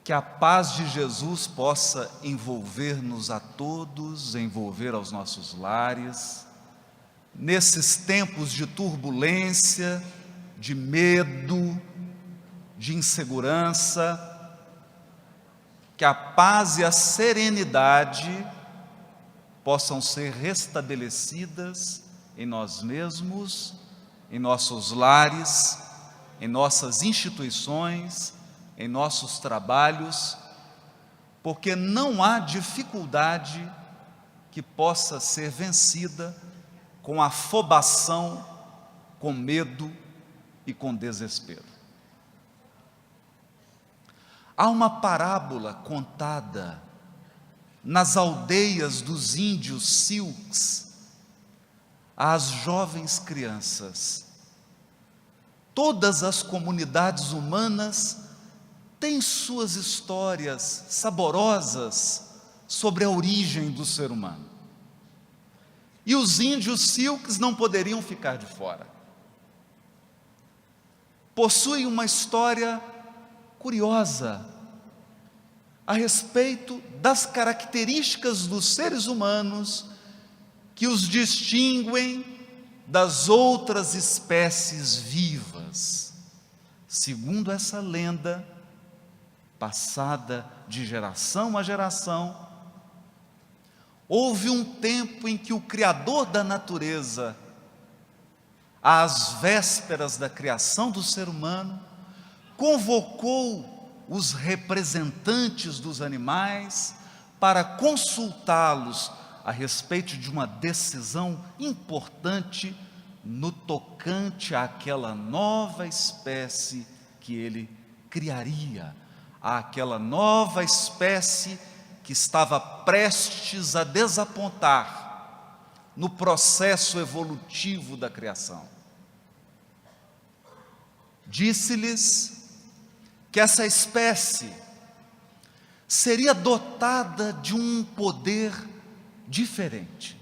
Que a paz de Jesus possa envolver-nos a todos, envolver aos nossos lares, nesses tempos de turbulência, de medo, de insegurança. Que a paz e a serenidade possam ser restabelecidas em nós mesmos, em nossos lares, em nossas instituições, em nossos trabalhos, porque não há dificuldade que possa ser vencida com afobação, com medo e com desespero. Há uma parábola contada nas aldeias dos índios Siouxes às jovens crianças. Todas as comunidades humanas têm suas histórias saborosas sobre a origem do ser humano. E os índios Siouxes não poderiam ficar de fora. Possuem uma história curiosa a respeito das características dos seres humanos que os distinguem das outras espécies vivas. Segundo essa lenda, passada de geração a geração, houve um tempo em que o Criador da natureza, às vésperas da criação do ser humano, convocou os representantes dos animais para consultá-los a respeito de uma decisão importante no tocante àquela nova espécie que ele criaria, àquela nova espécie que estava prestes a desapontar no processo evolutivo da criação. Disse-lhes que essa espécie seria dotada de um poder diferente.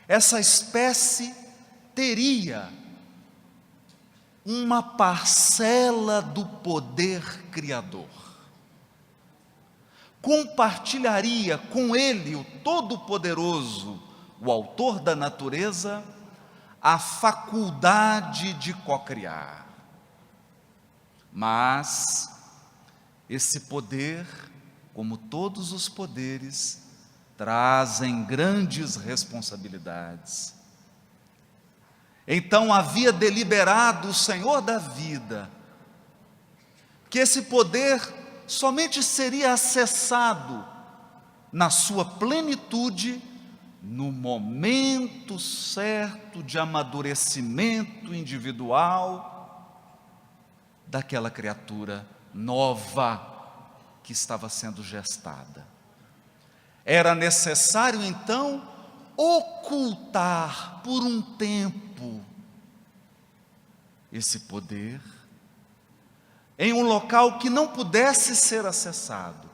Essa espécie teria uma parcela do poder criador. Compartilharia com ele, o Todo-Poderoso, o autor da natureza, a faculdade de cocriar. Mas esse poder, como todos os poderes, trazem grandes responsabilidades. Então havia deliberado o Senhor da vida que esse poder somente seria acessado na sua plenitude no momento certo de amadurecimento individual daquela criatura nova que estava sendo gestada. Era necessário então ocultar por um tempo esse poder em um local que não pudesse ser acessado.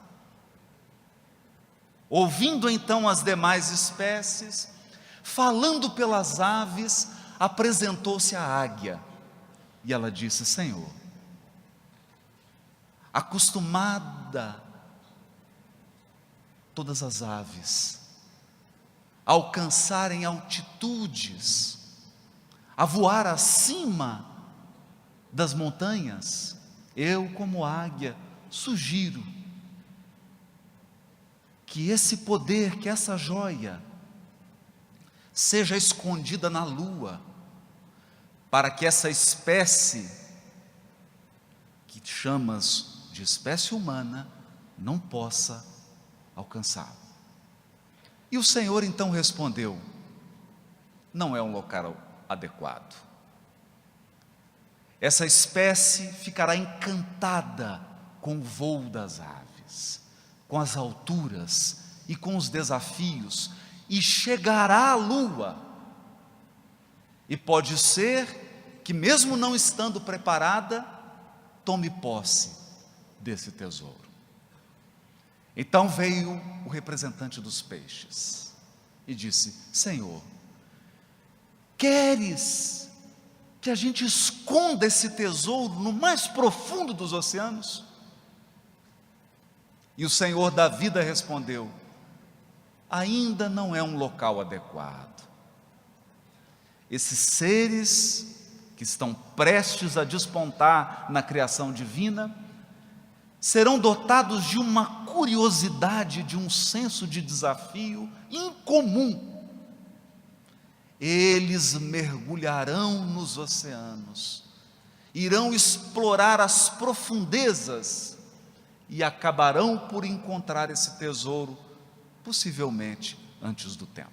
Ouvindo então as demais espécies, falando pelas aves, apresentou-se a águia e ela disse: Senhor, acostumada todas as aves a alcançarem altitudes, a voar acima das montanhas, eu, como águia, sugiro que esse poder, que essa joia, seja escondida na lua, para que essa espécie, que chamas de espécie humana, não possa alcançá-lo. E o Senhor então respondeu: não é um local adequado. Essa espécie ficará encantada com o voo das aves, com as alturas e com os desafios, e chegará à lua. E pode ser que, mesmo não estando preparada, tome posse desse tesouro. Então veio o representante dos peixes e disse: Senhor, queres que a gente esconda esse tesouro no mais profundo dos oceanos? E o Senhor da vida respondeu: ainda não é um local adequado. Esses seres que estão prestes a despontar na criação divina serão dotados de uma curiosidade, de um senso de desafio incomum. Eles mergulharão nos oceanos, irão explorar as profundezas e acabarão por encontrar esse tesouro, possivelmente antes do tempo.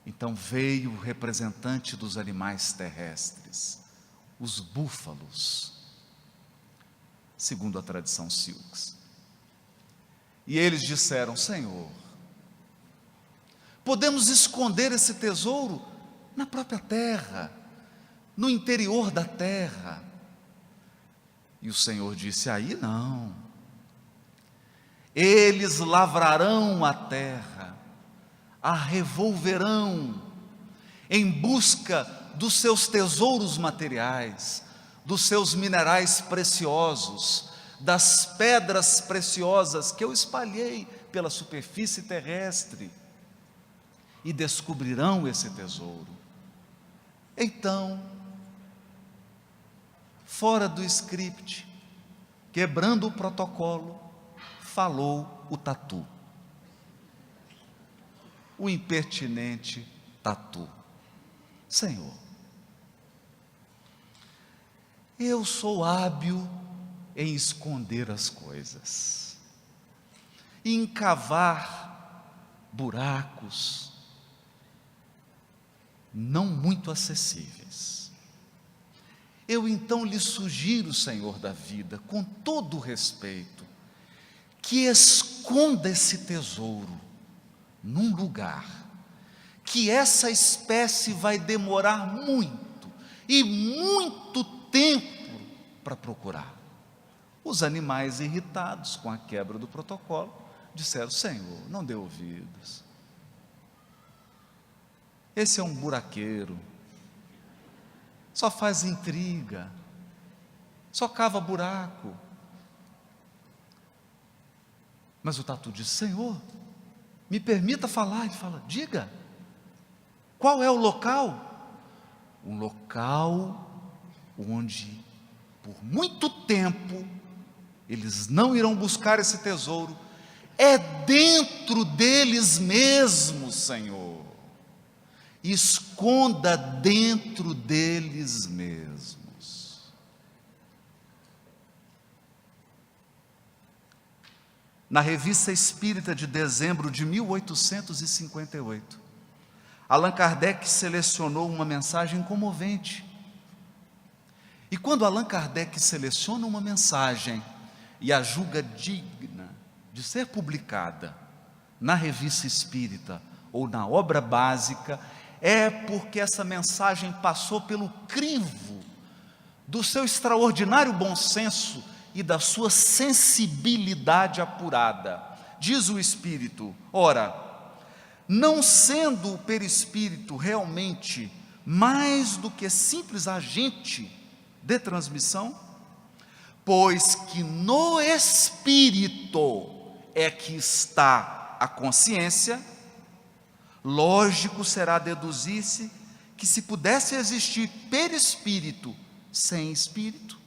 Então veio o representante dos animais terrestres, os búfalos, segundo a tradição Silks. E eles disseram: Senhor, podemos esconder esse tesouro na própria terra, no interior da terra. E o Senhor disse: aí não. Eles lavrarão a terra, a revolverão em busca dos seus tesouros materiais, dos seus minerais preciosos, das pedras preciosas que eu espalhei pela superfície terrestre, e descobrirão esse tesouro. Então, fora do script, quebrando o protocolo, falou o tatu, o impertinente tatu: Senhor, eu sou hábil em esconder as coisas, em cavar buracos não muito acessíveis. Eu então lhe sugiro, Senhor da vida, com todo o respeito, que esconda esse tesouro num lugar que essa espécie vai demorar muito e muito tempo para procurar. Os animais, irritados com a quebra do protocolo, disseram: Senhor, não dê ouvidos. Esse é um buraqueiro, só faz intriga, só cava buraco. Mas o tatu disse: Senhor, me permita falar. Ele fala: diga, qual é o local? Um local onde por muito tempo eles não irão buscar esse tesouro, é dentro deles mesmos, Senhor. Esconda dentro deles mesmos. Na Revista Espírita de dezembro de 1858, Allan Kardec selecionou uma mensagem comovente. E quando Allan Kardec seleciona uma mensagem e a julga digna de ser publicada na Revista Espírita ou na obra básica, é porque essa mensagem passou pelo crivo do seu extraordinário bom senso e da sua sensibilidade apurada. Diz o Espírito: ora, não sendo o perispírito realmente mais do que simples agente de transmissão, pois que no espírito é que está a consciência, lógico será deduzir-se que se pudesse existir perispírito sem espírito,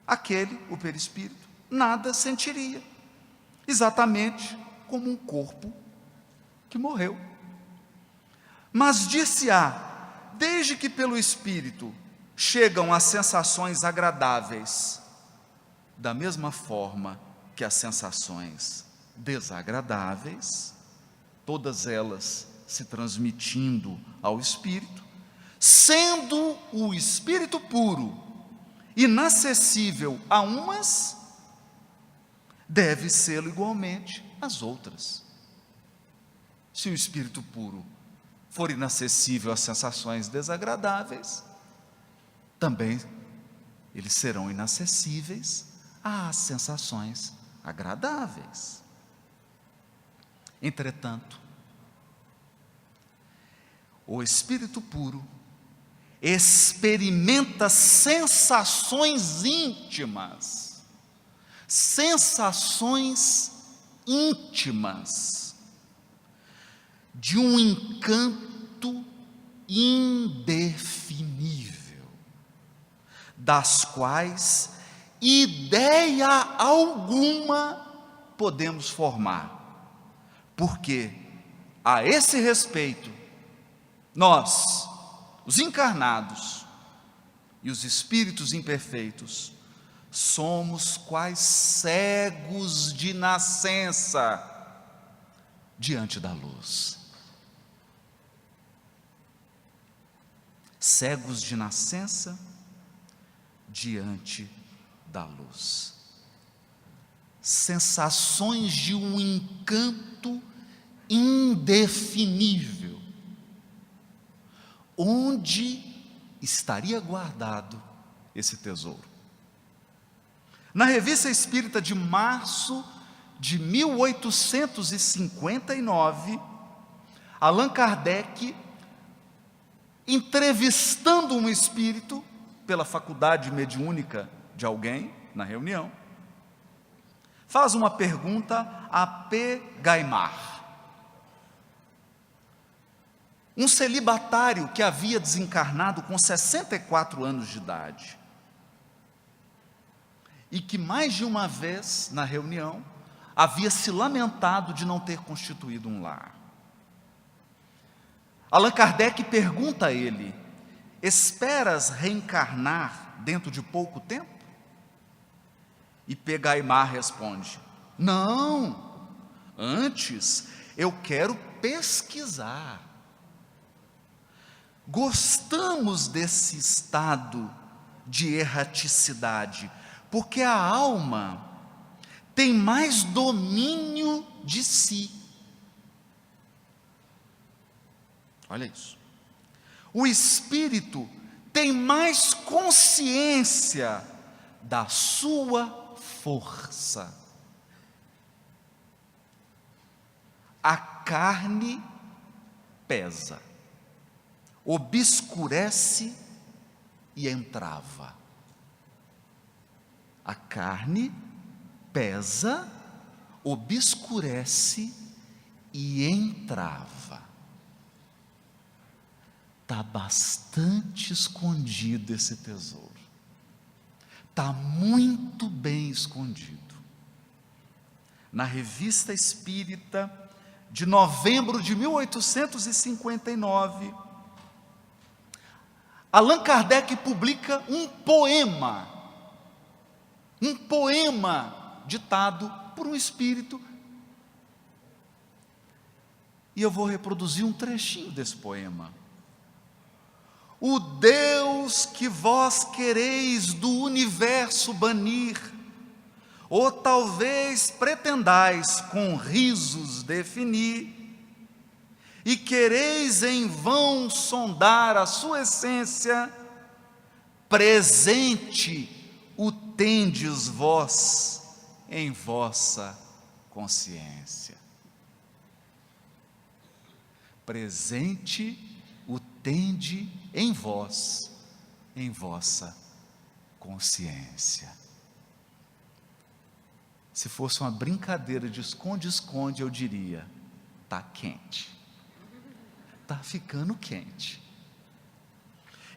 aquele, o perispírito, nada sentiria, exatamente como um corpo que morreu. Mas dir-se-á, desde que pelo espírito chegam as sensações agradáveis, da mesma forma que as sensações desagradáveis, todas elas se transmitindo ao espírito, sendo o espírito puro inacessível a umas, deve ser igualmente às outras. Se o espírito puro for inacessível às sensações desagradáveis, também eles serão inacessíveis às sensações agradáveis. Entretanto, o espírito puro experimenta sensações íntimas sensações íntimas de um encanto indefinível, das quais ideia alguma podemos formar, porque a esse respeito nós, os encarnados e os espíritos imperfeitos, somos quais cegos de nascença diante da luz. Cegos de nascença diante da luz. Sensações de um encanto indefinível. Onde estaria guardado esse tesouro? Na Revista Espírita de março de 1859, Allan Kardec, entrevistando um espírito pela faculdade mediúnica de alguém na reunião, faz uma pergunta a P. Gaimard, um celibatário que havia desencarnado com 64 anos de idade, e que mais de uma vez na reunião havia se lamentado de não ter constituído um lar. Allan Kardec pergunta a ele: esperas reencarnar dentro de pouco tempo? E P. Gaimard responde: não, antes eu quero pesquisar. Gostamos desse estado de erraticidade, porque a alma tem mais domínio de si. Olha isso. O espírito tem mais consciência da sua força. A carne pesa, obscurece e entrava. A carne pesa, obscurece e entrava. Está bastante escondido esse tesouro. Está muito bem escondido. Na Revista Espírita de novembro de 1859, Allan Kardec publica um poema ditado por um espírito, e eu vou reproduzir um trechinho desse poema. O Deus que vós quereis do universo banir, ou talvez pretendais com risos definir, e quereis em vão sondar a sua essência, presente o tendes vós em vossa consciência. Presente o tende em vós, em vossa consciência. Se fosse uma brincadeira de esconde-esconde, eu diria: está quente, está ficando quente.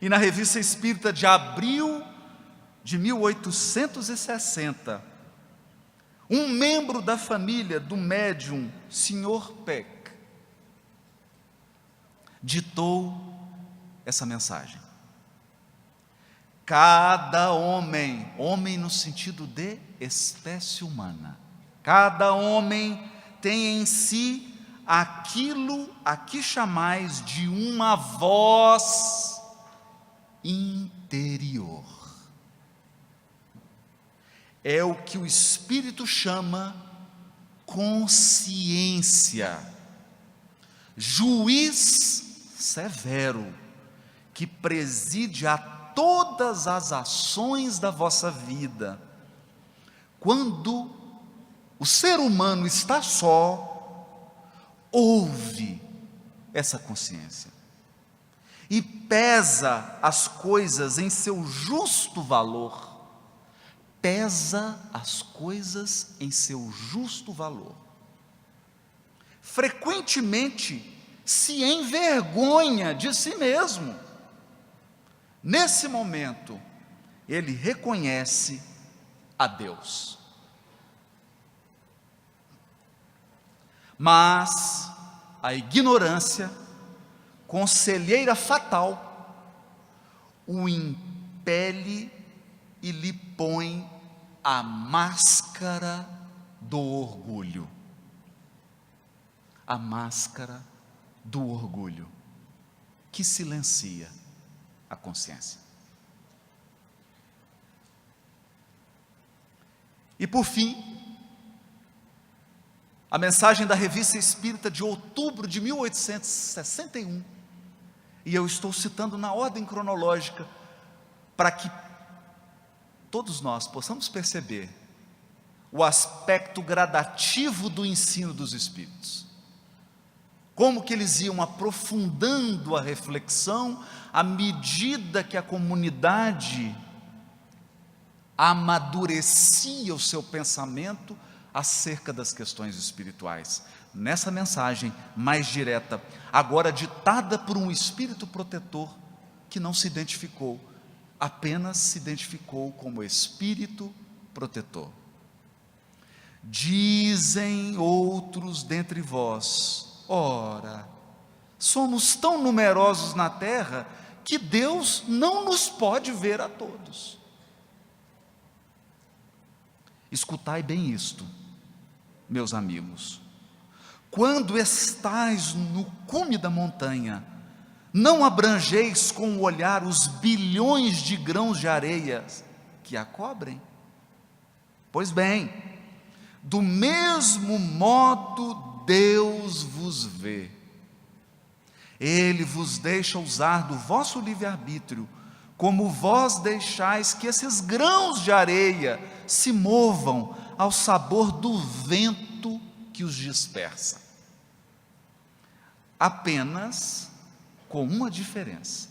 E na Revista Espírita de abril de 1860, um membro da família do médium Sr. Peck ditou essa mensagem: cada homem, homem no sentido de espécie humana, cada homem tem em si aquilo a que chamais de uma voz interior. É o que o Espírito chama consciência, juiz severo, que preside a todas as ações da vossa vida. Quando o ser humano está só, ouve essa consciência e pesa as coisas em seu justo valor, pesa as coisas em seu justo valor. Frequentemente se envergonha de si mesmo. Nesse momento, ele reconhece a Deus. Mas a ignorância, conselheira fatal, o impele e lhe põe a máscara do orgulho. A máscara do orgulho, que silencia a consciência. E por fim, a mensagem da Revista Espírita de outubro de 1861, e eu estou citando na ordem cronológica, para que todos nós possamos perceber o aspecto gradativo do ensino dos Espíritos. Como que eles iam aprofundando a reflexão à medida que a comunidade amadurecia o seu pensamento acerca das questões espirituais. Nessa mensagem mais direta, agora ditada por um espírito protetor que não se identificou, apenas se identificou como espírito protetor. Dizem outros dentre vós: ora, somos tão numerosos na terra que Deus não nos pode ver a todos. Escutai bem isto, meus amigos. Quando estais no cume da montanha, não abrangeis com o olhar os bilhões de grãos de areia que a cobrem? Pois bem, do mesmo modo Deus vos vê. Ele vos deixa usar do vosso livre-arbítrio, como vós deixais que esses grãos de areia se movam ao sabor do vento que os dispersa. Apenas com uma diferença: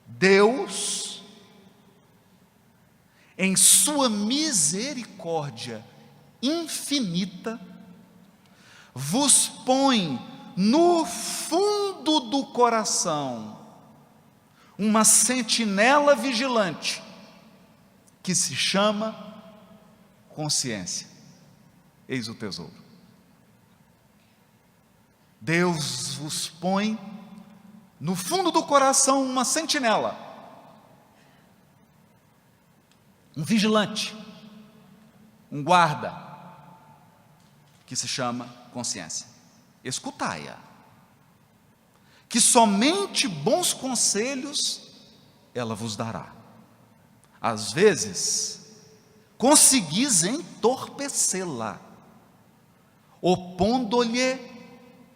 Deus, em sua misericórdia infinita, vos põe no fundo do coração uma sentinela vigilante, que se chama consciência. Eis o tesouro. Deus vos põe no fundo do coração uma sentinela, um vigilante, um guarda, que se chama consciência. Escutai-a, que somente bons conselhos ela vos dará. Às vezes, conseguis entorpecê-la, opondo-lhe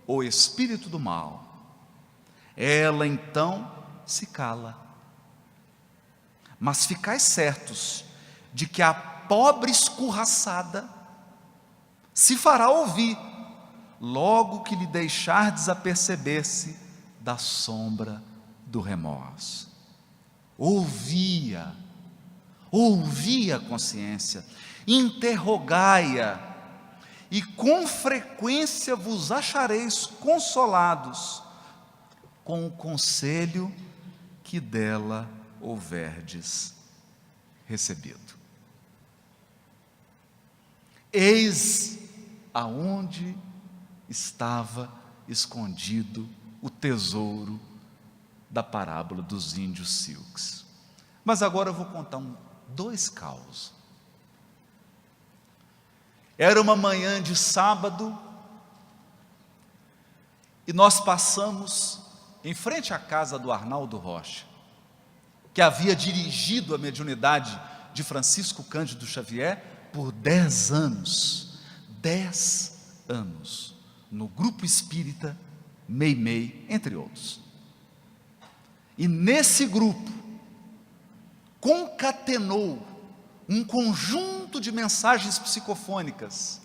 o espírito do mal. Ela então se cala. Mas ficais certos de que a pobre escorraçada se fará ouvir, logo que lhe deixardes aperceber-se da sombra do remorso. Ouvia a consciência, interrogai-a, e com frequência vos achareis consolados com o conselho que dela houverdes recebido. Eis aonde estava escondido o tesouro da parábola dos índios Silks. Mas agora eu vou contar dois causos. Era uma manhã de sábado e nós passamos em frente à casa do Arnaldo Rocha, que havia dirigido a mediunidade de Francisco Cândido Xavier por 10 anos. 10 anos, no grupo espírita Meimei, entre outros. E nesse grupo, concatenou um conjunto de mensagens psicofônicas,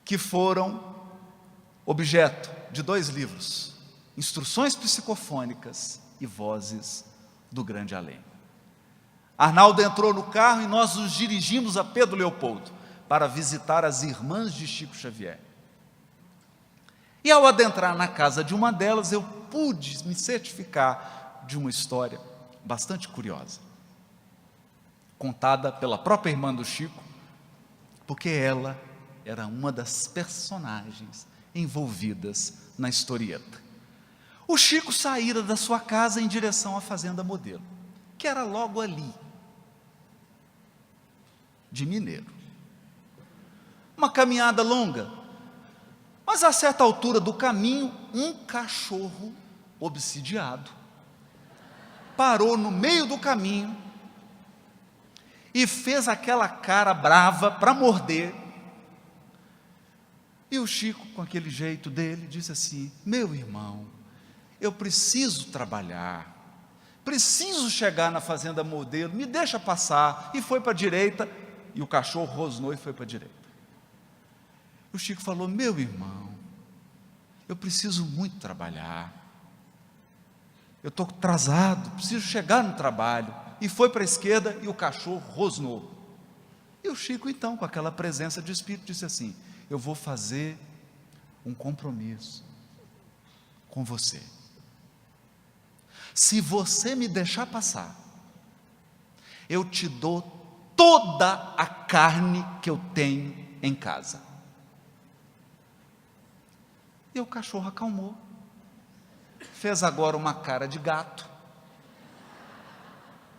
que foram objeto de 2 livros: Instruções Psicofônicas e Vozes do Grande Além. Arnaldo entrou no carro e nós nos dirigimos a Pedro Leopoldo para visitar as irmãs de Chico Xavier. E ao adentrar na casa de uma delas, eu pude me certificar de uma história bastante curiosa, contada pela própria irmã do Chico, porque ela era uma das personagens envolvidas na historieta. O Chico saíra da sua casa em direção à Fazenda Modelo, que era logo ali, de Mineiro. Uma caminhada longa, mas a certa altura do caminho, um cachorro obsidiado parou no meio do caminho e fez aquela cara brava para morder. E o Chico, com aquele jeito dele, disse assim: meu irmão, eu preciso trabalhar, preciso chegar na Fazenda Modelo, me deixa passar. E foi para a direita, e o cachorro rosnou e foi para a direita. O Chico falou: meu irmão, eu preciso muito trabalhar, eu estou atrasado, preciso chegar no trabalho. E foi para a esquerda e o cachorro rosnou. E o Chico, então, com aquela presença de espírito, disse assim: eu vou fazer um compromisso com você. Se você me deixar passar, eu te dou toda a carne que eu tenho em casa. E o cachorro acalmou, fez agora uma cara de gato,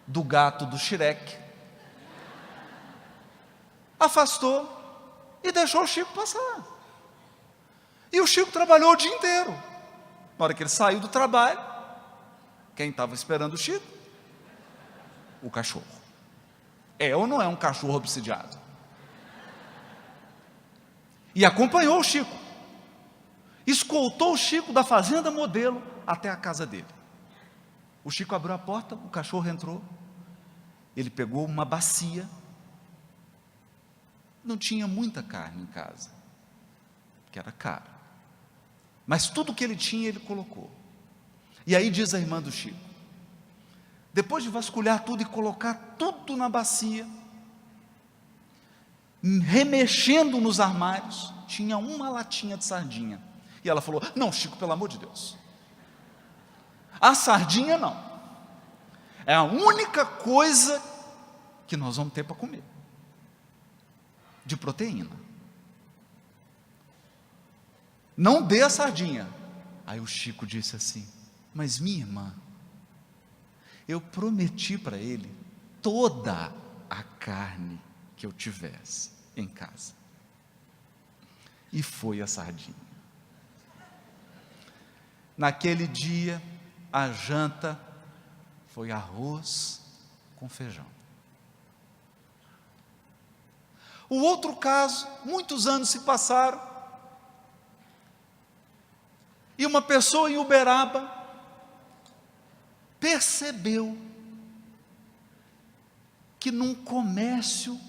do gato do Shrek, afastou e deixou o Chico passar. E o Chico trabalhou o dia inteiro. Na hora que ele saiu do trabalho, quem estava esperando o Chico? O cachorro. É ou não é um cachorro obsidiado? E acompanhou o Chico, escoltou o Chico da Fazenda Modelo até a casa dele. O Chico abriu a porta, o cachorro entrou, ele pegou uma bacia. Não tinha muita carne em casa, que era caro, mas tudo que ele tinha, ele colocou. E aí diz a irmã do Chico, depois de vasculhar tudo e colocar tudo na bacia, remexendo nos armários, tinha uma latinha de sardinha. E ela falou: não, Chico, pelo amor de Deus, a sardinha não, é a única coisa que nós vamos ter para comer, de proteína. Não dê a sardinha. Aí o Chico disse assim: mas minha irmã, eu prometi para ele toda a carne que eu tivesse em casa. E foi a sardinha. Naquele dia, a janta foi arroz com feijão. O outro caso, muitos anos se passaram, e uma pessoa em Uberaba percebeu que num comércio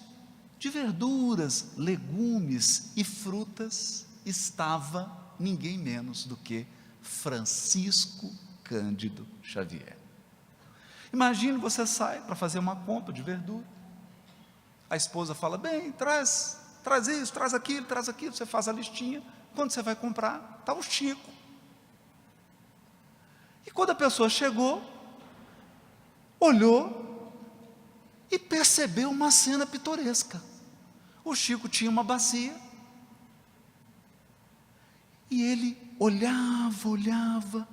de verduras, legumes e frutas estava ninguém menos do que Francisco Cândido Xavier. Imagine, você sai para fazer uma compra de verdura, a esposa fala: bem, traz isso, traz aquilo, você faz a listinha. Quando você vai comprar, está o Chico. E quando a pessoa chegou, olhou e percebeu uma cena pitoresca. O Chico tinha uma bacia, e ele olhava,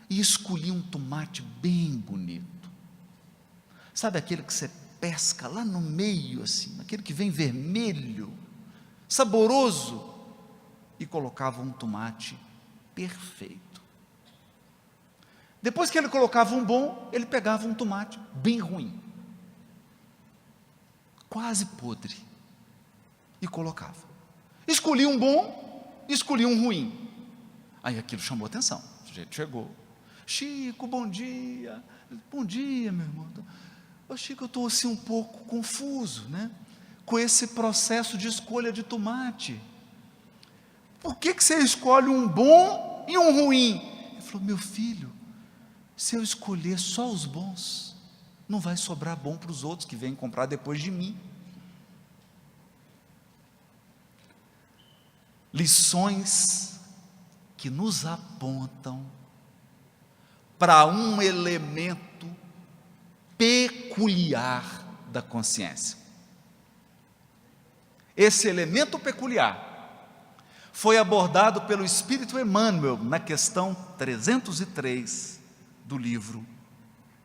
e escolhia um tomate bem bonito. Sabe aquele que você pesca lá no meio, assim, aquele que vem vermelho, saboroso, e colocava um tomate perfeito. Depois que ele colocava um bom, ele pegava um tomate bem ruim, quase podre, e colocava. Escolhia um bom, escolhia um ruim. Aí aquilo chamou atenção. O sujeito chegou: Chico, bom dia. Bom dia, meu irmão. Ô Chico, eu estou assim um pouco confuso, né? Com esse processo de escolha de tomate. Por que você escolhe um bom e um ruim? Ele falou: meu filho, se eu escolher só os bons, não vai sobrar bom para os outros que vêm comprar depois de mim. Lições que nos apontam para um elemento peculiar da consciência. Esse elemento peculiar foi abordado pelo Espírito Emmanuel na questão 303 do livro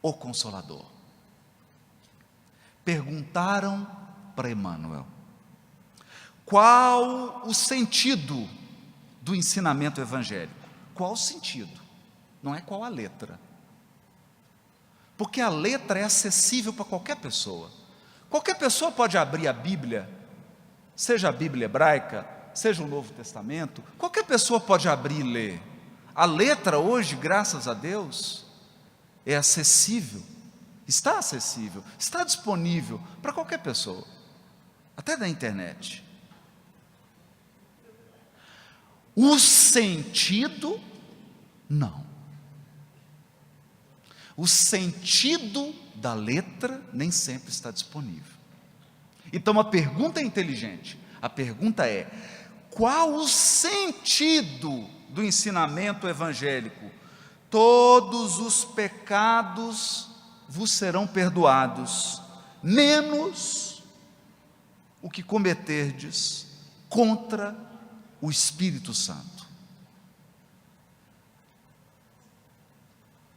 O Consolador. Perguntaram para Emmanuel: qual o sentido do ensinamento evangélico? Qual o sentido? Não é qual a letra. Porque a letra é acessível para qualquer pessoa. Qualquer pessoa pode abrir a Bíblia, seja a Bíblia hebraica, seja o Novo Testamento, qualquer pessoa pode abrir e ler. A letra hoje, graças a Deus, é acessível, está disponível para qualquer pessoa, até da internet. O sentido, não. O sentido da letra nem sempre está disponível. Então a pergunta é inteligente. A pergunta é: qual o sentido do ensinamento evangélico? Todos os pecados vos serão perdoados, menos o que cometerdes contra o Espírito Santo.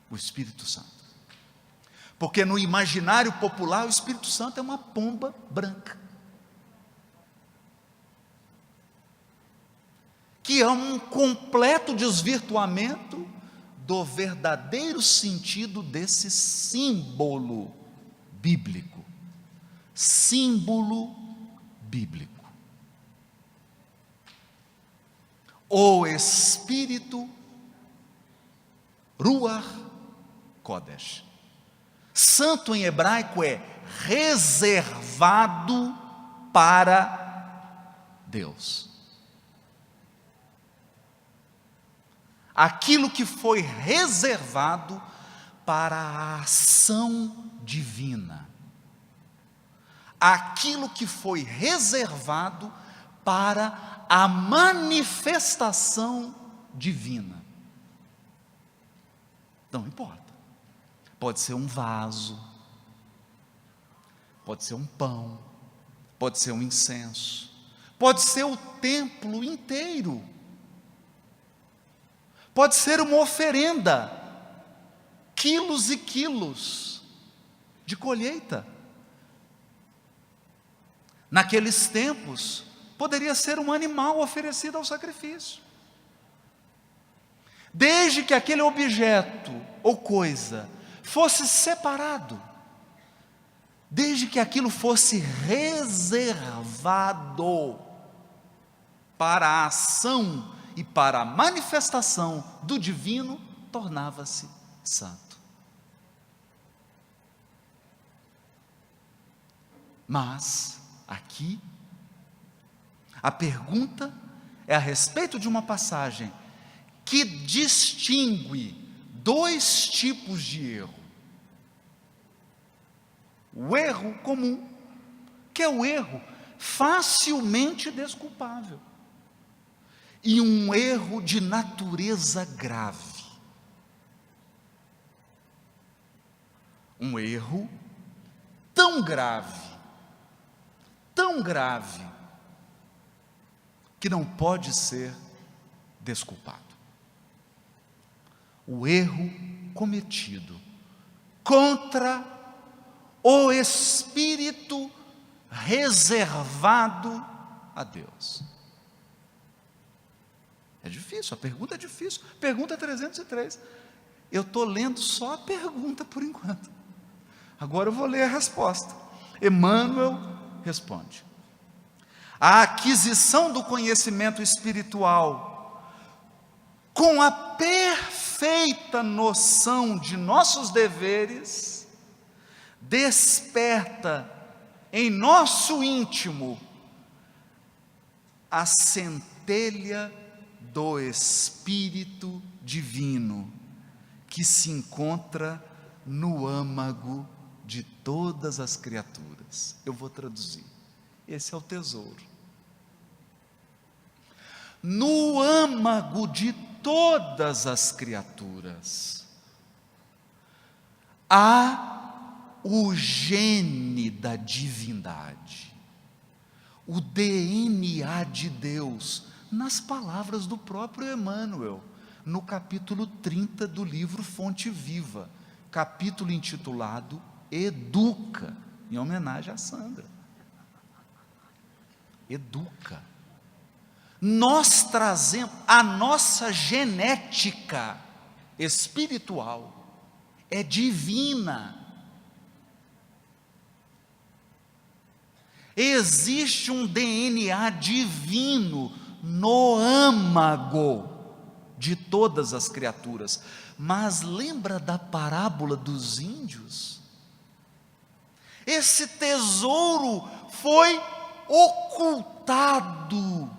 O Espírito Santo. Porque no imaginário popular o Espírito Santo é uma pomba branca, que é um completo desvirtuamento do verdadeiro sentido desse símbolo bíblico. Símbolo bíblico. O Espírito, Ruach Kodesh. Santo em hebraico é reservado para Deus. Aquilo que foi reservado para a ação divina. Aquilo que foi reservado para a manifestação divina. Não importa. Pode ser um vaso, pode ser um pão, pode ser um incenso, pode ser o templo inteiro, pode ser uma oferenda, quilos e quilos de colheita. Naqueles tempos, poderia ser um animal oferecido ao sacrifício. Desde que aquele objeto ou coisa fosse separado, desde que aquilo fosse reservado para a ação e para a manifestação do divino, tornava-se santo. Mas, aqui, a pergunta é a respeito de uma passagem que distingue dois tipos de erro. O erro comum, que é o erro facilmente desculpável, e um erro de natureza grave. Um erro tão grave, que não pode ser desculpado. O erro cometido contra o Espírito reservado a Deus. É difícil, a pergunta é difícil. Pergunta 303. Eu estou lendo só a pergunta por enquanto. Agora eu vou ler a resposta. Emmanuel responde: a aquisição do conhecimento espiritual com a perfeita noção de nossos deveres desperta em nosso íntimo a centelha do Espírito Divino que se encontra no âmago de todas as criaturas. Eu vou traduzir. Esse é o tesouro. No âmago de todas as criaturas, há o gene da divindade, o DNA de Deus, nas palavras do próprio Emmanuel, no capítulo 30 do livro Fonte Viva, capítulo intitulado Educa, em homenagem a Sandra. Educa. Nós trazemos a nossa genética espiritual, é divina. Existe um DNA divino no âmago de todas as criaturas. Mas lembra da parábola dos índios? Esse tesouro foi ocultado,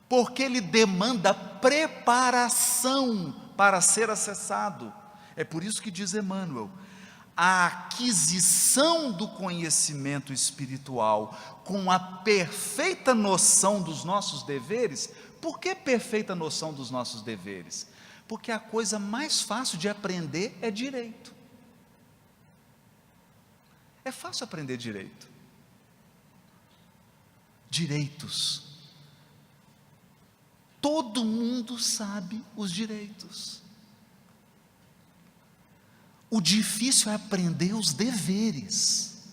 porque ele demanda preparação para ser acessado. É por isso que diz Emmanuel, a aquisição do conhecimento espiritual com a perfeita noção dos nossos deveres. Por que perfeita noção dos nossos deveres? Porque a coisa mais fácil de aprender é direito. É fácil aprender direito. Direitos. Todo mundo sabe os direitos. O difícil é aprender os deveres.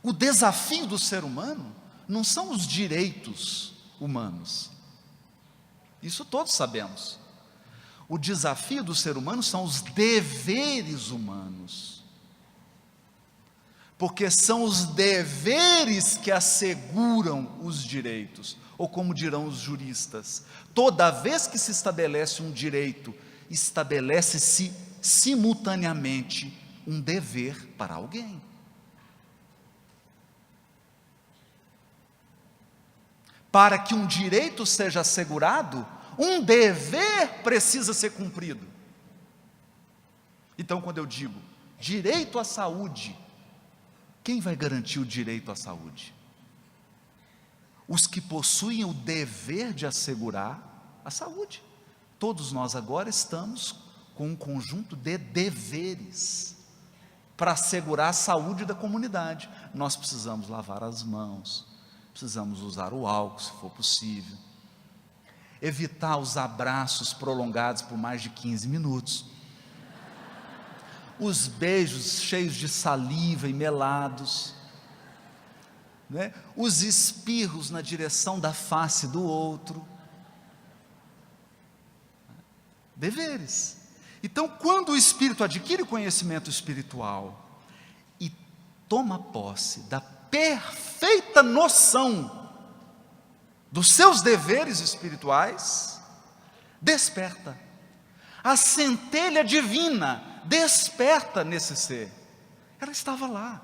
O desafio do ser humano não são os direitos humanos. Isso todos sabemos. O desafio do ser humano são os deveres humanos. Porque são os deveres que asseguram os direitos. Ou como dirão os juristas, toda vez que se estabelece um direito, estabelece-se simultaneamente um dever para alguém. Para que um direito seja assegurado, um dever precisa ser cumprido. Então, quando eu digo direito à saúde, quem vai garantir o direito à saúde? Os que possuem o dever de assegurar a saúde. Todos nós agora estamos com um conjunto de deveres para assegurar a saúde da comunidade. Nós precisamos lavar as mãos, precisamos usar o álcool se for possível, evitar os abraços prolongados por mais de 15 minutos, os beijos cheios de saliva e melados, né? Os espirros na direção da face do outro. Deveres. Então, quando o espírito adquire o conhecimento espiritual e toma posse da perfeita noção dos seus deveres espirituais, desperta. A centelha divina desperta nesse ser. Ela estava lá.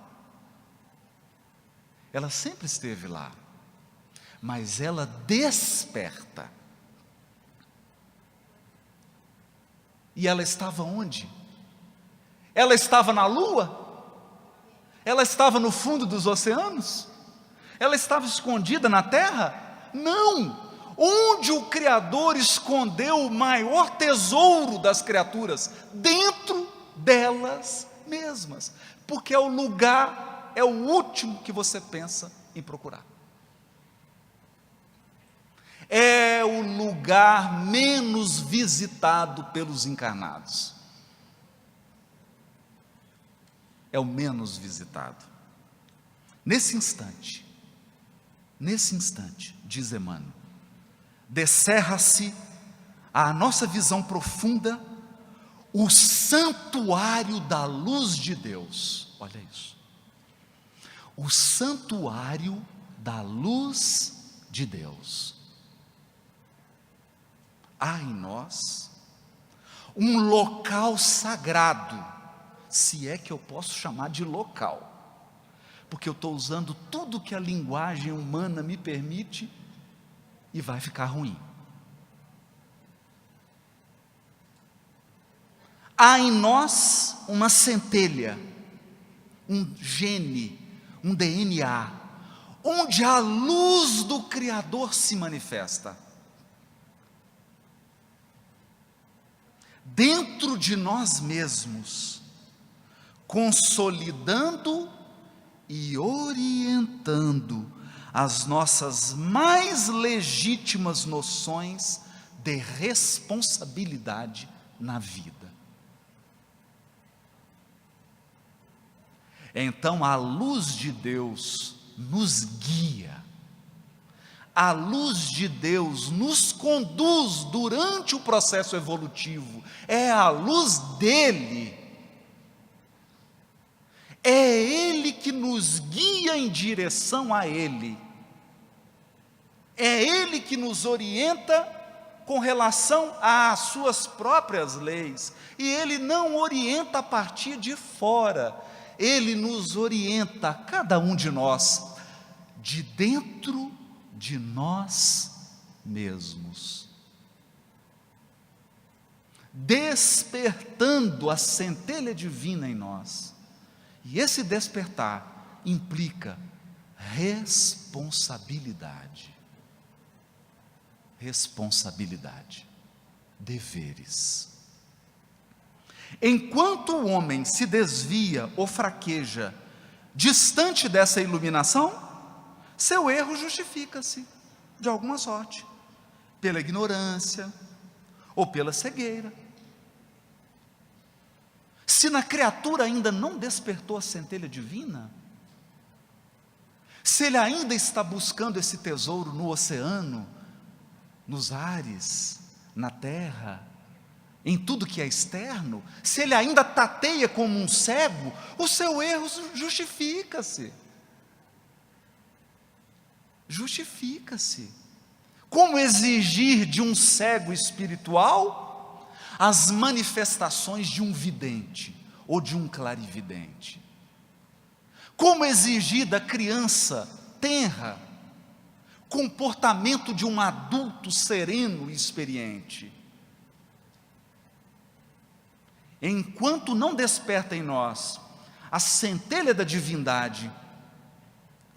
Ela sempre esteve lá. Mas ela desperta. E ela estava onde? Ela estava na lua? Ela estava no fundo dos oceanos? Ela estava escondida na terra? Não! Onde o Criador escondeu o maior tesouro das criaturas? Dentro delas mesmas. Porque é o lugar, é o último que você pensa em procurar. É o lugar menos visitado pelos encarnados. É o menos visitado. Nesse instante, diz Emmanuel, descerra-se à nossa visão profunda o santuário da luz de Deus. Olha isso. O santuário da luz de Deus. Há em nós um local sagrado, se é que eu posso chamar de local, porque eu estou usando tudo que a linguagem humana me permite e vai ficar ruim. Há em nós uma centelha, um gene, um DNA, onde a luz do Criador se manifesta. Dentro de nós mesmos, consolidando e orientando as nossas mais legítimas noções de responsabilidade na vida. Então a luz de Deus nos guia, a luz de Deus nos conduz durante o processo evolutivo, é a luz dele, é ele que nos guia em direção a ele, é ele que nos orienta com relação às suas próprias leis, e ele não orienta a partir de fora, ele nos orienta, cada um de nós, de dentro de nós mesmos, despertando a centelha divina em nós. E esse despertar implica responsabilidade. Responsabilidade, deveres. Enquanto o homem se desvia ou fraqueja distante dessa iluminação, seu erro justifica-se de alguma sorte, pela ignorância ou pela cegueira. Se na criatura ainda não despertou a centelha divina, se ele ainda está buscando esse tesouro no oceano, nos ares, na terra, em tudo que é externo, se ele ainda tateia como um cego, o seu erro justifica-se. Justifica-se. Como exigir de um cego espiritual as manifestações de um vidente ou de um clarividente? Como exigir da criança tenra comportamento de um adulto sereno e experiente? Enquanto não desperta em nós a centelha da divindade,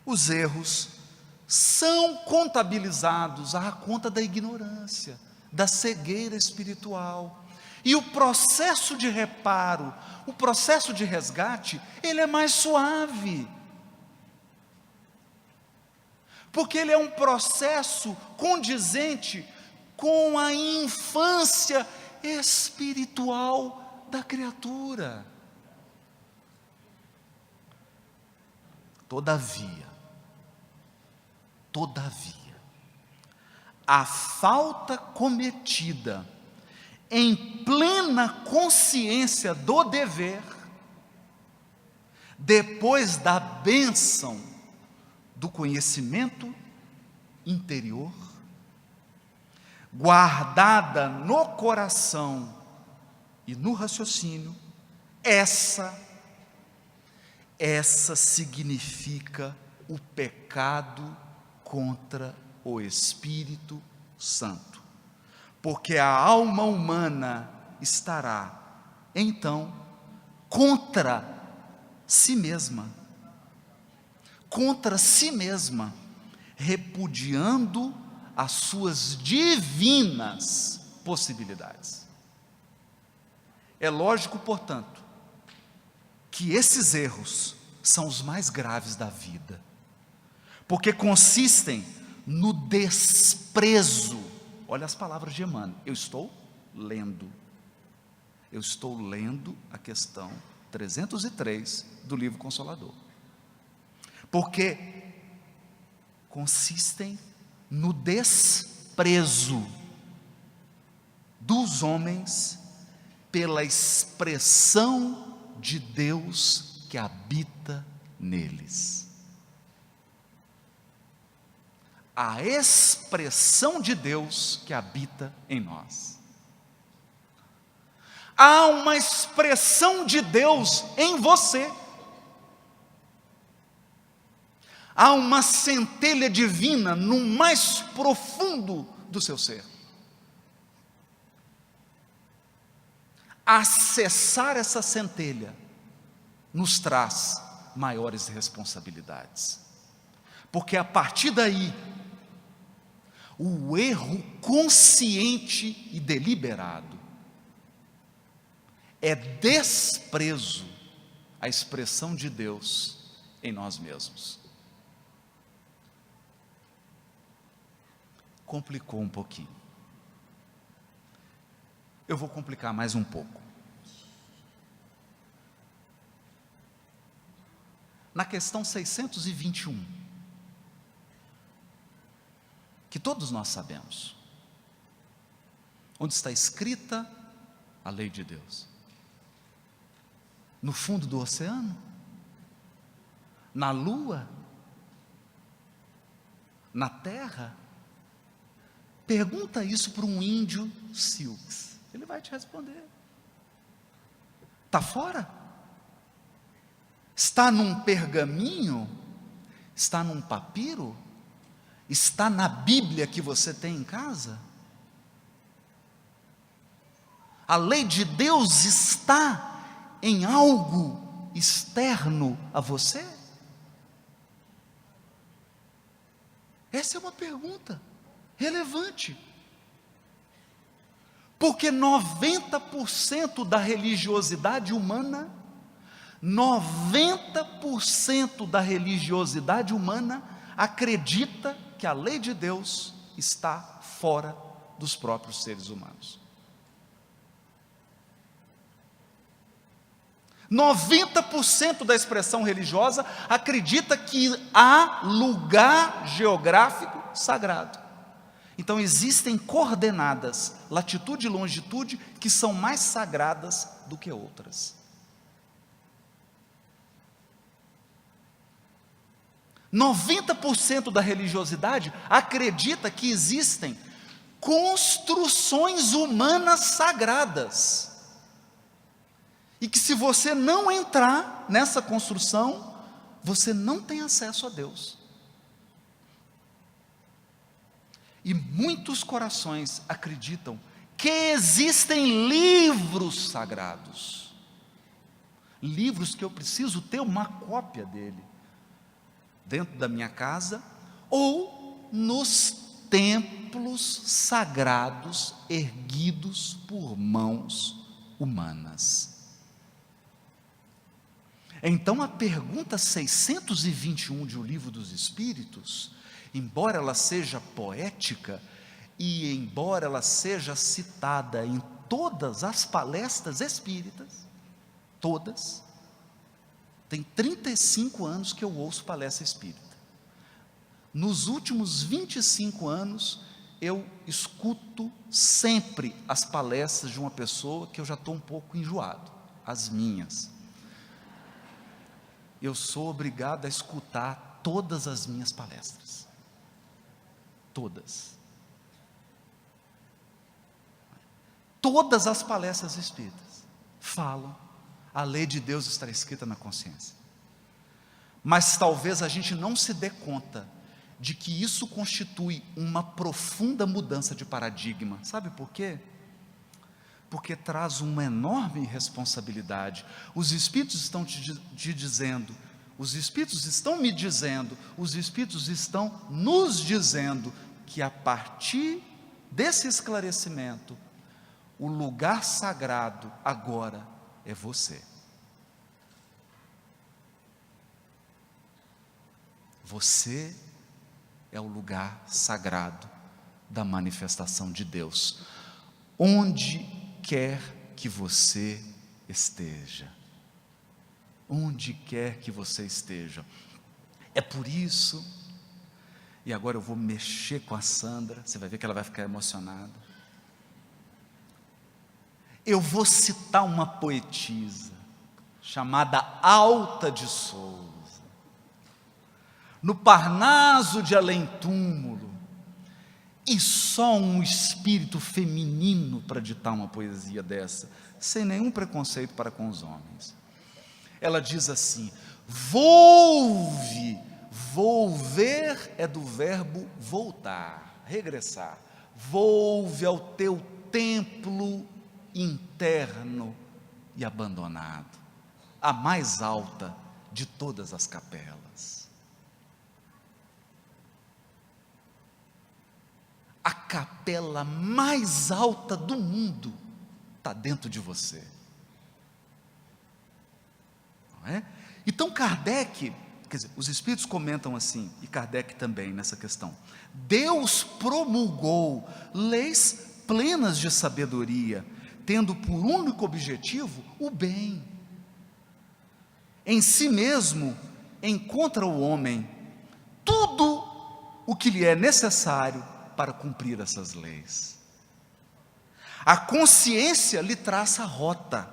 os erros são contabilizados à conta da ignorância, da cegueira espiritual. E o processo de reparo, o processo de resgate, ele é mais suave. Porque ele é um processo condizente com a infância espiritual da criatura. Todavia, a falta cometida em plena consciência do dever, depois da bênção do conhecimento interior, guardada no coração e no raciocínio, essa significa o pecado contra o Espírito Santo, porque a alma humana estará, então, contra si mesma, repudiando as suas divinas possibilidades. É lógico, portanto, que esses erros são os mais graves da vida, porque consistem no desprezo. Olha as palavras de Emmanuel, eu estou lendo a questão 303 do livro Consolador, porque consistem no desprezo dos homens pela expressão de Deus que habita neles. A expressão de Deus que habita em nós. Há uma expressão de Deus em você. Há uma centelha divina no mais profundo do seu ser. acessar essa centelha nos traz maiores responsabilidades. Porque a partir daí, o erro consciente e deliberado é desprezo à expressão de Deus em nós mesmos. Complicou um pouquinho. Eu vou complicar mais um pouco. Na questão 621, que todos nós sabemos, onde está escrita a lei de Deus? No fundo do oceano? Na lua? Na terra? Pergunta isso para um índio Sioux, ele vai te responder. Está fora? Está num pergaminho? Está num papiro? Está na Bíblia que você tem em casa? A lei de Deus está em algo externo a você? Essa é uma pergunta relevante. Porque 90% da religiosidade humana, 90% da religiosidade humana acredita que a lei de Deus está fora dos próprios seres humanos. 90% da expressão religiosa acredita que há lugar geográfico sagrado. Então existem coordenadas, latitude e longitude, que são mais sagradas do que outras. 90% da religiosidade acredita que existem construções humanas sagradas. E que se você não entrar nessa construção, você não tem acesso a Deus. E muitos corações acreditam que existem livros sagrados. Livros que eu preciso ter uma cópia dele dentro da minha casa ou nos templos sagrados erguidos por mãos humanas. Então a pergunta 621 de O Livro dos Espíritos, embora ela seja poética e embora ela seja citada em todas as palestras espíritas, todas, tem 35 anos que eu ouço palestra espírita. Nos últimos 25 anos, eu escuto sempre as palestras de uma pessoa que eu já estou um pouco enjoado, as minhas. Eu sou obrigado a escutar todas as minhas palestras. Todas. Todas as palestras espíritas falam, a lei de Deus está escrita na consciência. Mas talvez a gente não se dê conta de que isso constitui uma profunda mudança de paradigma. Sabe por quê? Porque traz uma enorme responsabilidade. Os Espíritos estão te dizendo, os Espíritos estão me dizendo, os Espíritos estão nos dizendo que a partir desse esclarecimento, o lugar sagrado agora é você. Você é o lugar sagrado da manifestação de Deus, onde quer que você esteja, onde quer que você esteja. É por isso, e agora eu vou mexer com a Sandra, você vai ver que ela vai ficar emocionada. Eu vou citar uma poetisa, chamada Alta de Souza, no Parnaso de Além-Túmulo, e só um espírito feminino para ditar uma poesia dessa, sem nenhum preconceito para com os homens. Ela diz assim: volve, volver é do verbo voltar, regressar, volve ao teu templo interno e abandonado, a mais alta de todas as capelas. A capela mais alta do mundo está dentro de você, não é? Então Kardec, quer dizer, os espíritos comentam assim, e Kardec também nessa questão: Deus promulgou leis plenas de sabedoria, tendo por único objetivo o bem. Em si mesmo encontra o homem tudo o que lhe é necessário para cumprir essas leis. A consciência lhe traça a rota.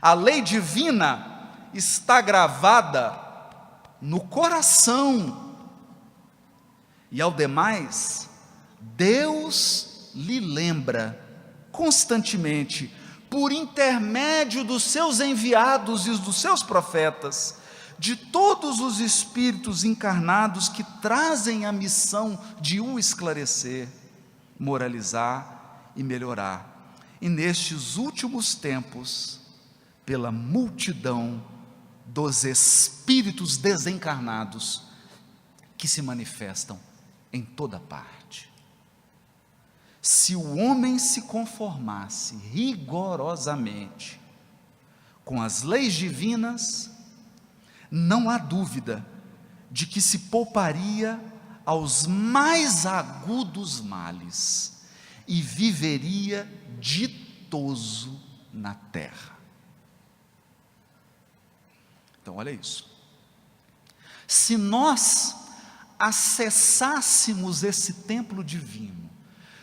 A lei divina está gravada no coração, e ao demais, Deus lhe lembra constantemente, por intermédio dos seus enviados e dos seus profetas, de todos os espíritos encarnados que trazem a missão de o esclarecer, moralizar e melhorar. E nestes últimos tempos, pela multidão dos espíritos desencarnados que se manifestam em toda parte. Se o homem se conformasse rigorosamente com as leis divinas, não há dúvida de que se pouparia aos mais agudos males e viveria ditoso na terra. Então, olha isso. Se nós acessássemos esse templo divino,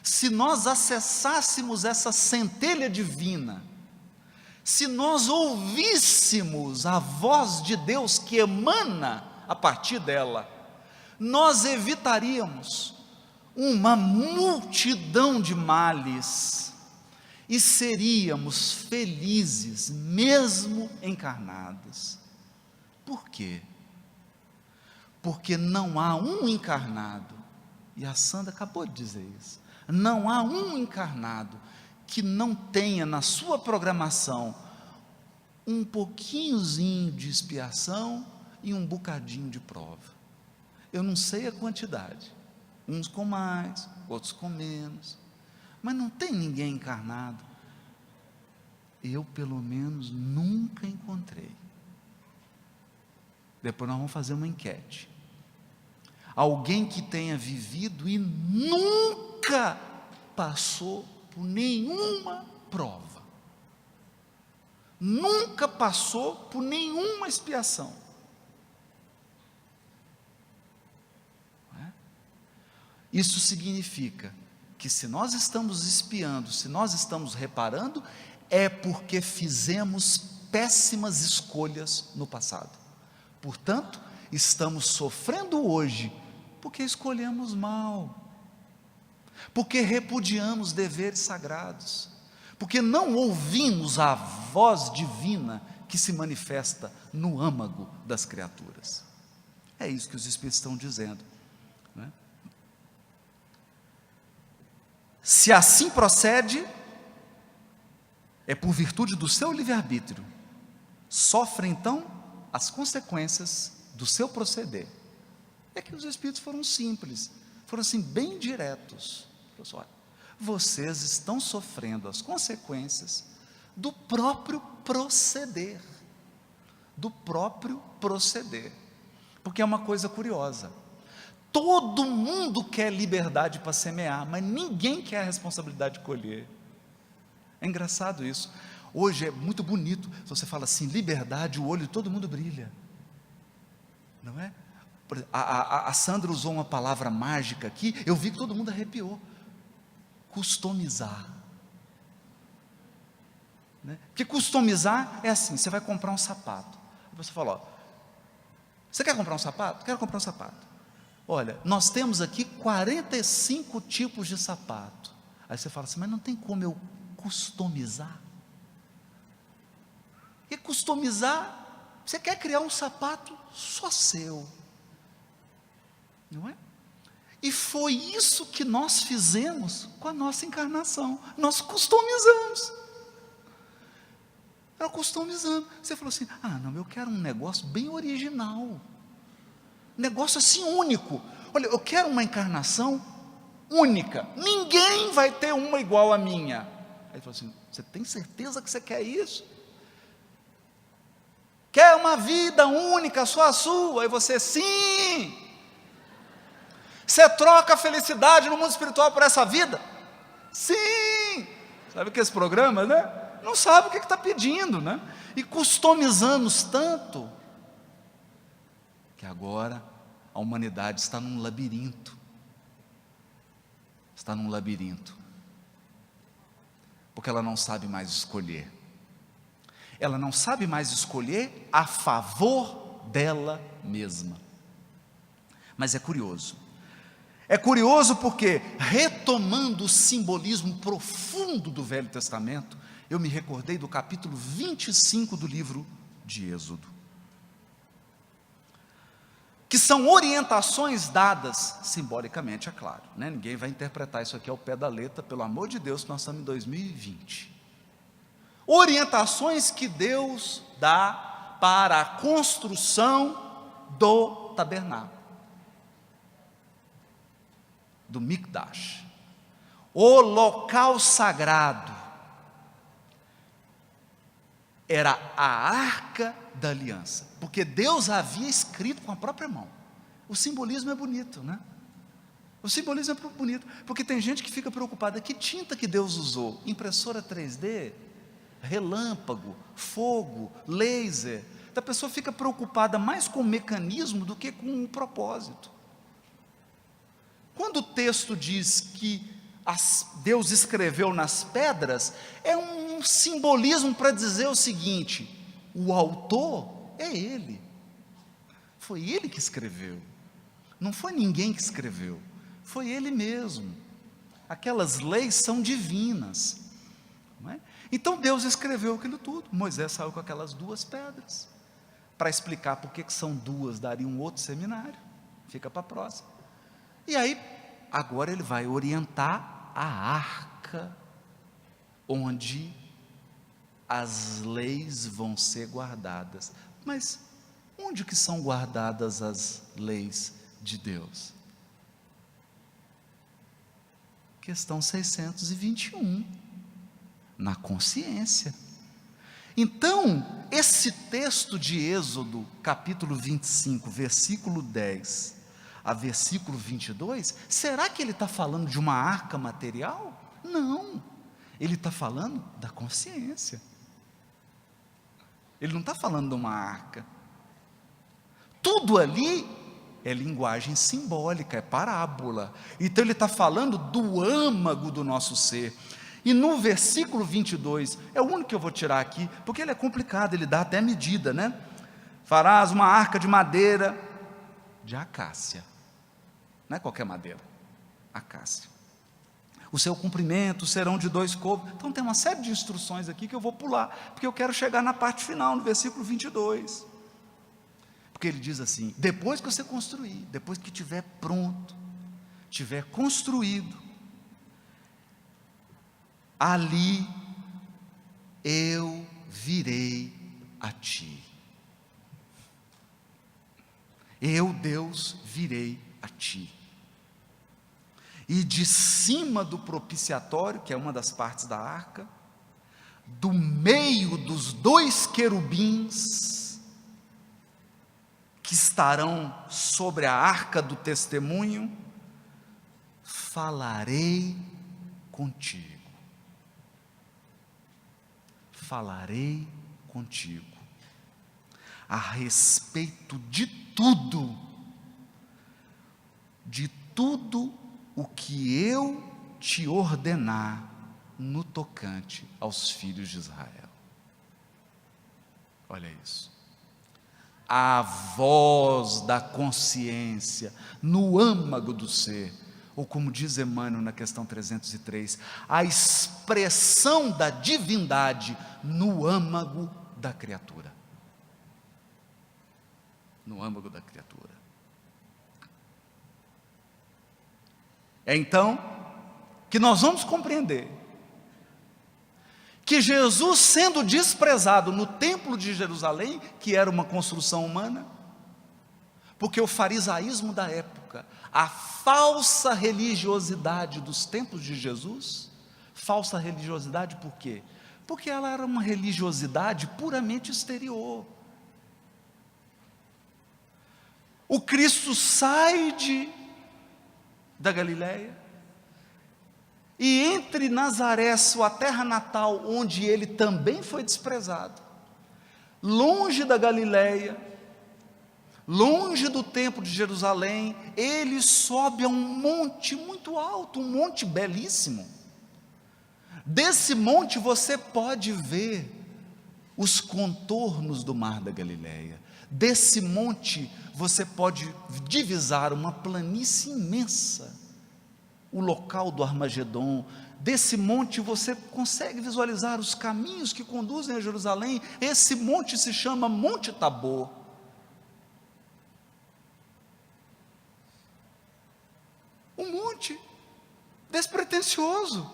se nós acessássemos essa centelha divina, se nós ouvíssemos a voz de Deus que emana a partir dela, nós evitaríamos uma multidão de males e seríamos felizes mesmo encarnados. Por quê? Porque não há um encarnado, e a Sandra acabou de dizer isso, não há um encarnado que não tenha na sua programação um pouquinhozinho de expiação e um bocadinho de prova. Eu não sei a quantidade, uns com mais, outros com menos, mas não tem ninguém encarnado, eu pelo menos nunca encontrei. Depois nós vamos fazer uma enquete. Alguém que tenha vivido e nunca passou por nenhuma prova, nunca passou por nenhuma expiação. Isso significa que se nós estamos espiando, se nós estamos reparando, é porque fizemos péssimas escolhas no passado. Portanto, estamos sofrendo hoje porque escolhemos mal, porque repudiamos deveres sagrados, porque não ouvimos a voz divina que se manifesta no âmago das criaturas. É isso que os Espíritos estão dizendo, né? Se assim procede, é por virtude do seu livre-arbítrio, sofre então as consequências do seu proceder. É que os Espíritos foram simples, foram assim bem diretos. Olha, vocês estão sofrendo as consequências do próprio proceder, porque é uma coisa curiosa, todo mundo quer liberdade para semear, mas ninguém quer a responsabilidade de colher. É engraçado isso. Hoje é muito bonito, se você fala assim, liberdade, o olho de todo mundo brilha, não é? A Sandra usou uma palavra mágica aqui, eu vi que todo mundo arrepiou. Customizar, né? Porque customizar é assim, você vai comprar um sapato, você fala, ó, você quer comprar um sapato? Quero comprar um sapato. Olha, nós temos aqui 45 tipos de sapato. Aí você fala assim, mas não tem como eu customizar? E customizar, você quer criar um sapato só seu, não é? E foi isso que nós fizemos com a nossa encarnação. Nós customizamos. Nós customizamos. Você falou assim: ah, não, eu quero um negócio bem original. Um negócio assim único. Olha, eu quero uma encarnação única. Ninguém vai ter uma igual à minha. Aí ele falou assim: você tem certeza que você quer isso? Quer uma vida única, só a sua? Aí você: sim. Você troca a felicidade no mundo espiritual por essa vida? Sim. Sabe que esse programa, né? Não sabe o que está pedindo, né? E customizamos tanto, que agora a humanidade está num labirinto. Está num labirinto. Porque ela não sabe mais escolher. Ela não sabe mais escolher a favor dela mesma. Mas é curioso. É curioso porque, retomando o simbolismo profundo do Velho Testamento, eu me recordei do capítulo 25 do livro de Êxodo, que são orientações dadas simbolicamente, é claro, né? Ninguém vai interpretar isso aqui ao pé da letra, pelo amor de Deus, que nós estamos em 2020. Orientações que Deus dá para a construção do tabernáculo, do Mikdash, o local sagrado. Era a arca da aliança, porque Deus havia escrito com a própria mão. O simbolismo é bonito, né? O simbolismo é bonito, porque tem gente que fica preocupada: que tinta que Deus usou? Impressora 3D? Relâmpago? Fogo? Laser? Então a pessoa fica preocupada mais com o mecanismo do que com o propósito. Quando o texto diz que Deus escreveu nas pedras, é um simbolismo para dizer o seguinte: o autor é Ele, foi Ele que escreveu, não foi ninguém que escreveu, foi Ele mesmo. Aquelas leis são divinas, não é? Então Deus escreveu aquilo tudo. Moisés saiu com aquelas 2 pedras. Para explicar por que são 2, daria um outro seminário, fica para a próxima. E aí, agora ele vai orientar a arca, onde as leis vão ser guardadas. Mas onde que são guardadas as leis de Deus? Questão 621, na consciência. Então, esse texto de Êxodo, capítulo 25, versículo 10 a versículo 22, será que ele está falando de uma arca material? Não, ele está falando da consciência. Ele não está falando de uma arca. Tudo ali é linguagem simbólica, é parábola. Então ele está falando do âmago do nosso ser. E no versículo 22, é o único que eu vou tirar aqui, porque ele é complicado, ele dá até medida, né? Farás uma arca de madeira de acácia. Não é qualquer madeira, acácia. O seu comprimento serão de 2 côvados. Então tem uma série de instruções aqui que eu vou pular, porque eu quero chegar na parte final, no versículo 22. Porque ele diz assim: depois que você construir, depois que estiver pronto, estiver construído, ali eu virei a ti. Eu, Deus, virei a ti. E de cima do propiciatório, que é uma das partes da arca, do meio dos 2 querubins, que estarão sobre a arca do testemunho, falarei contigo. Falarei contigo a respeito de tudo o que eu te ordenar no tocante aos filhos de Israel. Olha isso. A voz da consciência no âmago do ser, ou como diz Emmanuel na questão 303, a expressão da divindade no âmago da criatura. No âmago da criatura. É então que nós vamos compreender que Jesus, sendo desprezado no templo de Jerusalém, que era uma construção humana, porque o farisaísmo da época, a falsa religiosidade dos templos de Jesus, falsa religiosidade por quê? Porque ela era uma religiosidade puramente exterior. O Cristo sai da Galileia, e entre Nazaré, sua terra natal, onde ele também foi desprezado, longe da Galileia, longe do templo de Jerusalém, ele sobe a um monte muito alto, um monte belíssimo. Desse monte você pode ver os contornos do mar da Galileia. Desse monte você pode divisar uma planície imensa, o local do Armagedon. Desse monte você consegue visualizar os caminhos que conduzem a Jerusalém. Esse monte se chama Monte Tabor. Um monte despretensioso.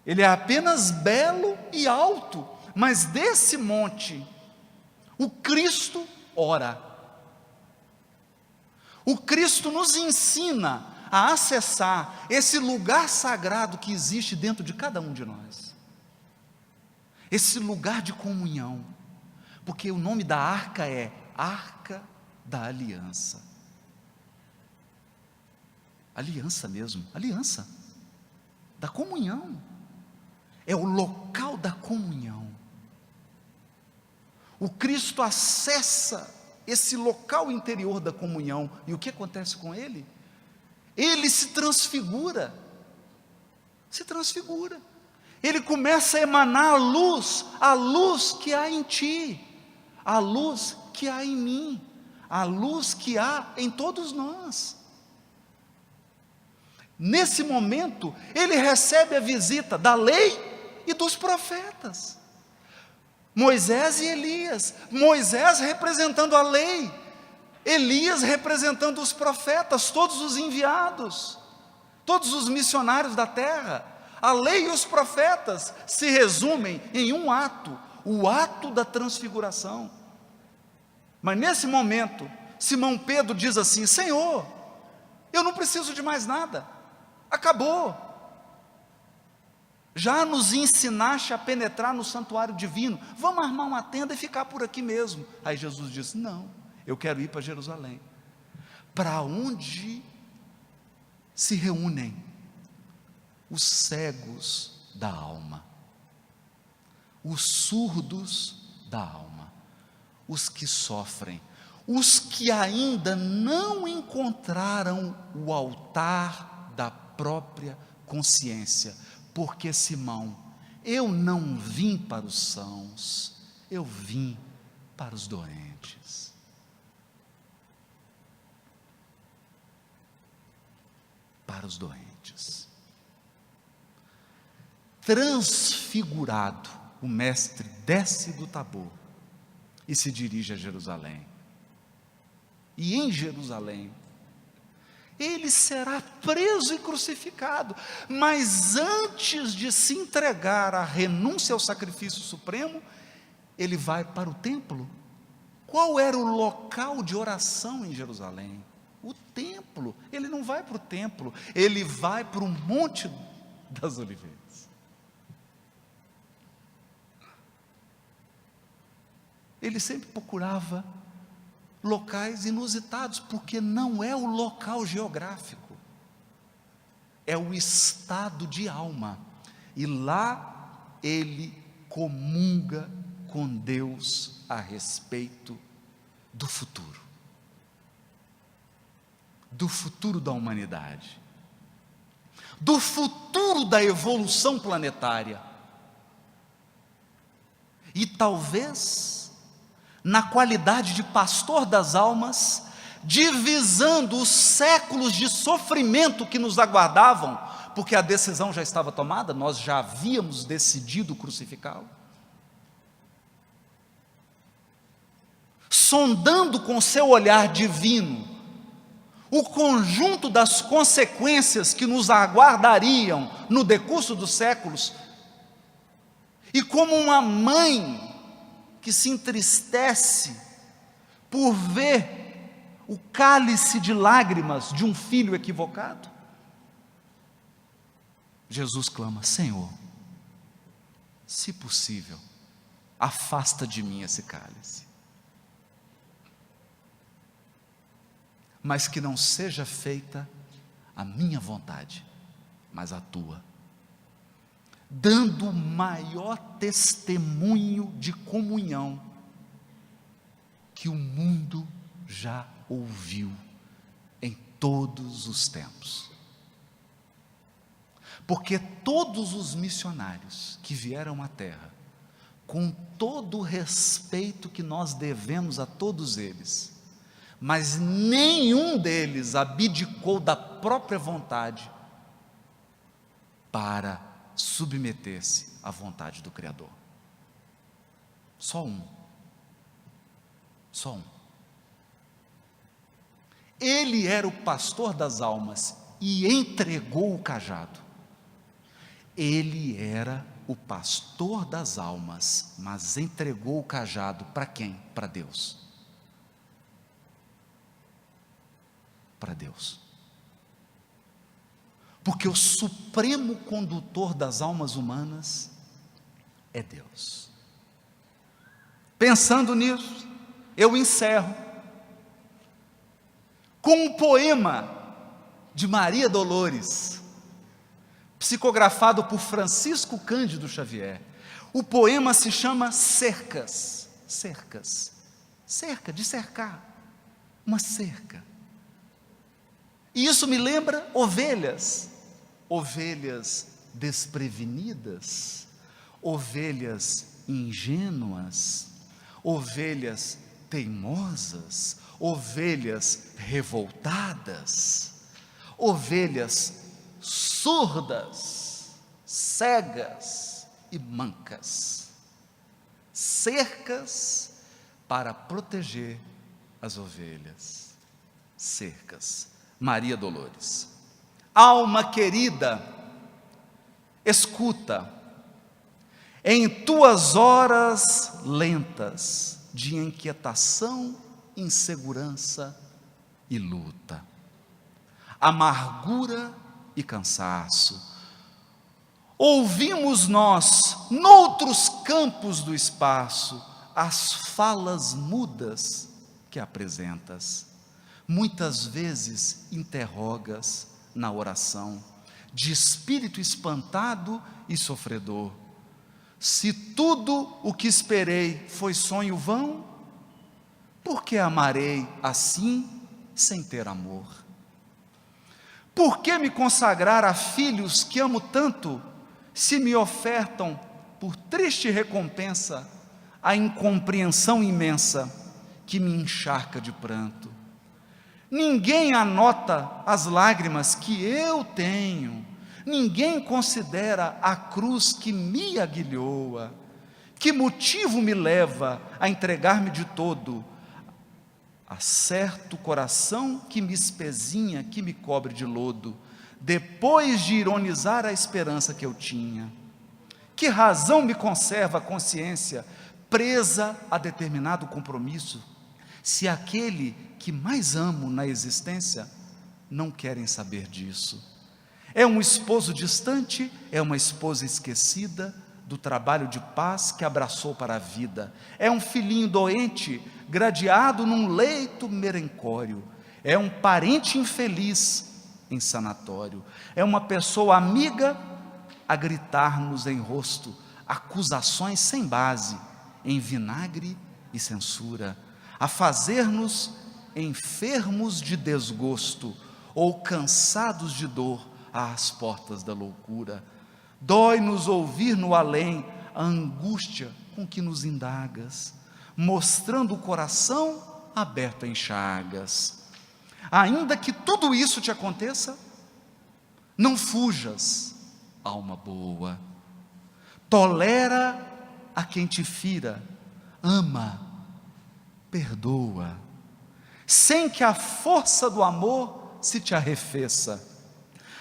Ele é apenas belo e alto, mas desse monte o Cristo ora. O Cristo nos ensina a acessar esse lugar sagrado que existe dentro de cada um de nós. Esse lugar de comunhão. Porque o nome da arca é Arca da Aliança. Aliança mesmo, aliança. Da comunhão. É o local da comunhão. O Cristo acessa esse local interior da comunhão. E o que acontece com ele? Ele se transfigura. Se transfigura. Ele começa a emanar a luz que há em ti, a luz que há em mim, a luz que há em todos nós. Nesse momento, ele recebe a visita da lei e dos profetas. Moisés e Elias. Moisés representando a lei, Elias representando os profetas, todos os enviados, todos os missionários da terra. A lei e os profetas se resumem em um ato, o ato da transfiguração. Mas nesse momento, Simão Pedro diz assim: Senhor, eu não preciso de mais nada, acabou. Já nos ensinaste a penetrar no santuário divino, vamos armar uma tenda e ficar por aqui mesmo. Aí Jesus disse: não, eu quero ir para Jerusalém, para onde se reúnem os cegos da alma, os surdos da alma, os que sofrem, os que ainda não encontraram o altar da própria consciência. Porque, Simão, eu não vim para os sãos, eu vim para os doentes. Para os doentes. Transfigurado, o mestre desce do Tabor e se dirige a Jerusalém. E em Jerusalém, ele será preso e crucificado, mas antes de se entregar à renúncia ao sacrifício supremo, ele vai para o templo. Qual era o local de oração em Jerusalém? O templo. Ele não vai para o templo, ele vai para o Monte das Oliveiras. Ele sempre procurava locais inusitados, porque não é o local geográfico, é o estado de alma, e lá ele comunga com Deus a respeito do futuro da humanidade, do futuro da evolução planetária, e talvez na qualidade de pastor das almas, divisando os séculos de sofrimento que nos aguardavam, porque a decisão já estava tomada, nós já havíamos decidido crucificá-lo, sondando com seu olhar divino o conjunto das consequências que nos aguardariam no decurso dos séculos, e como uma mãe que se entristece por ver o cálice de lágrimas de um filho equivocado, Jesus clama: Senhor, se possível, afasta de mim esse cálice, mas que não seja feita a minha vontade, mas a tua, dando o maior testemunho de comunhão que o mundo já ouviu em todos os tempos. Porque todos os missionários que vieram à terra, com todo o respeito que nós devemos a todos eles, mas nenhum deles abdicou da própria vontade para submeter-se à vontade do Criador. Só um. Só um. Ele era o pastor das almas e entregou o cajado. Ele era o pastor das almas, mas entregou o cajado para quem? Para Deus. Para Deus. Porque o supremo condutor das almas humanas é Deus. Pensando nisso, eu encerro com um poema de Maria Dolores, psicografado por Francisco Cândido Xavier. O poema se chama Cercas. Cercas. Cerca, de cercar. Uma cerca. E isso me lembra ovelhas. Ovelhas desprevenidas, ovelhas ingênuas, ovelhas teimosas, ovelhas revoltadas, ovelhas surdas, cegas e mancas. Cercas para proteger as ovelhas. Cercas. Maria Dolores. Alma querida, escuta, em tuas horas lentas de inquietação, insegurança e luta, amargura e cansaço, ouvimos nós, noutros campos do espaço, as falas mudas que apresentas, muitas vezes interrogas na oração, de espírito espantado e sofredor. Se tudo o que esperei foi sonho vão, por que amarei assim sem ter amor? Por que me consagrar a filhos que amo tanto, se me ofertam por triste recompensa a incompreensão imensa que me encharca de pranto? Ninguém anota as lágrimas que eu tenho, ninguém considera a cruz que me aguilhoa. Que motivo me leva a entregar-me de todo a certo coração que me espezinha, que me cobre de lodo, depois de ironizar a esperança que eu tinha? Que razão me conserva a consciência presa a determinado compromisso, se aquele que mais amo na existência não querem saber disso? É um esposo distante, é uma esposa esquecida do trabalho de paz que abraçou para a vida, é um filhinho doente, gradeado num leito merencório, é um parente infeliz em sanatório, é uma pessoa amiga a gritar-nos em rosto acusações sem base, em vinagre e censura, a fazer-nos enfermos de desgosto ou cansados de dor às portas da loucura. Dói-nos ouvir no além a angústia com que nos indagas, mostrando o coração aberto em chagas. Ainda que tudo isso te aconteça, não fujas, alma boa. Tolera a quem te fira, ama, perdoa, sem que a força do amor se te arrefeça,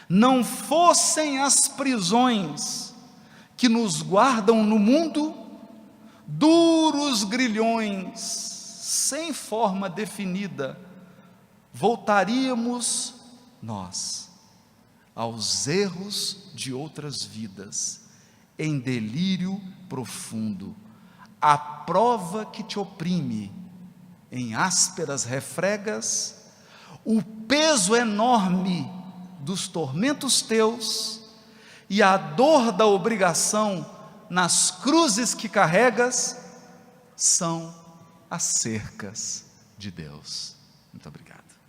não fossem as prisões que nos guardam no mundo, duros grilhões, sem forma definida, voltaríamos nós aos erros de outras vidas, em delírio profundo, a prova que te oprime, em ásperas refregas, o peso enorme dos tormentos teus, e a dor da obrigação nas cruzes que carregas, são as cercas de Deus. Muito obrigado.